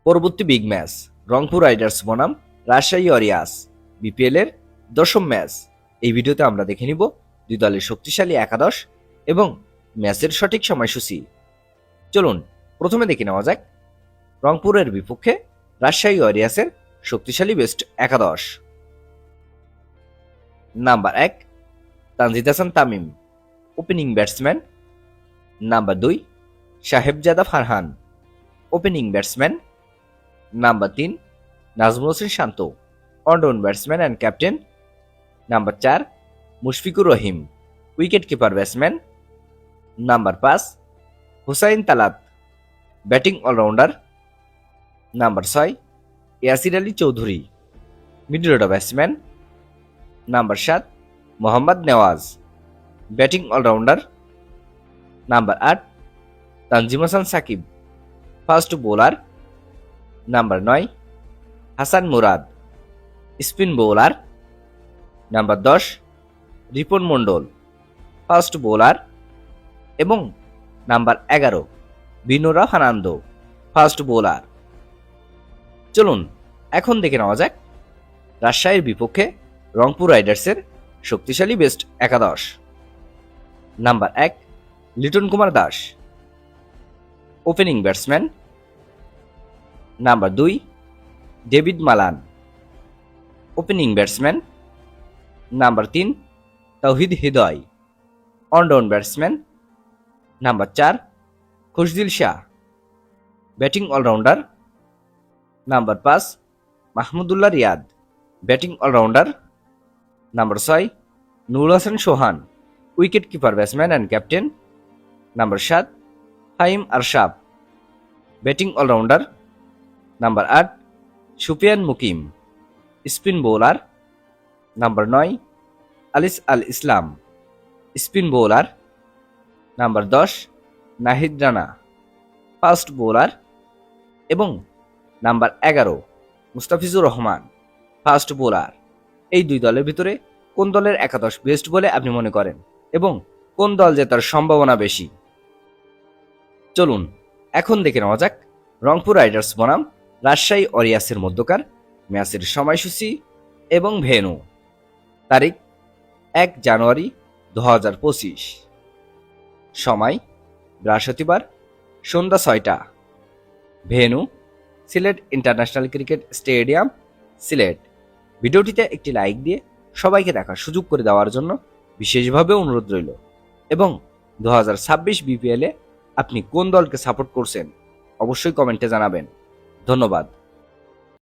পরবর্তী big match Rangpur Riders বনাম Rajshahi Warriors BPL এর দশম ম্যাচ। এই ভিডিওতে আমরা দেখে নিব দুই দলের শক্তিশালী একাদশ এবং ম্যাচের সঠিক সময়সূচি। চলুন প্রথমে দেখে নেওয়া যাক রংপুরের বিপক্ষে রাজশাহী ওয়ারিয়র্সের শক্তিশালী বেস্ট একাদশ। Number 1 Tanzid Hasan Tamim, opening batsman. Number 2 Sahibzada Farhan, opening batsman. Number 3 Najmul Hossain Shanto, allround batsman and captain. Number 4 Mushfiqur Rahim, wicket keeper batsman. Number 5 Hussain Talat, batting allrounder. Number 6 Yasir Ali Chowdhury, middle order batsman. Number 7 Mohammad Nawaz, batting allrounder. Number 8 Tanzim Hasan Sakib, fast bowler. Number 9 Hasan Murad, spin bowler. Number 10 Ripon Mondal, fast bowler. এবং number 11 Binura Fernando, fast bowler. চলুন এখন দেখে নেওয়া যাক রাজশাহীর বিপক্ষে রংপুর রাইডার্সের শক্তিশালী বেস্ট একাদশ। Number 1 Liton Kumar Das, opening batsman. Number 2 David Malan, opening batsman. Number 3 Towhid Hridoy, allround batsman. Number 4 Khushdil Shah, batting allrounder. Number 5 Mahmudullah Riyad, batting allrounder. Number 6 Nurul Hasan Sohan, wicket keeper batsman and captain. Number 7 Faheem আরশাব, batting allrounder. Number 8 Sufiyan Muqeem, spin bowler. Number 9 Alis Al Islam, spin bowler. Number 10 Nahid Rana, fast bowler. এবং number 11 Mustafizur Rahman, fast bowler. এই দুই দলের ভিতরে কোন দলের একাদশ best বলে আপনি মনে করেন এবং কোন দল জেতার সম্ভাবনা বেশি? চলুন এখন দেখে নেওয়া যাক রংপুর রাইডার্স বনাম রাজশাহী ওয়ারিয়র্সের মধ্যকার ম্যাচের সময়সূচি এবং ভেন্যু। তারিখ 1 জানুয়ারি 2025, সময় বৃহস্পতিবার সন্ধ্যা 6টা, venue Sylhet international cricket stadium, Sylhet. ভিডিওটিতে একটি লাইক দিয়ে সবাইকে দেখার সুযোগ করে দেওয়ার জন্য বিশেষভাবে অনুরোধ রইল এবং 2026 বিপিএলে আপনি কোন দলকে সাপোর্ট করছেন অবশ্যই কমেন্টে জানাবেন। ধন্যবাদ।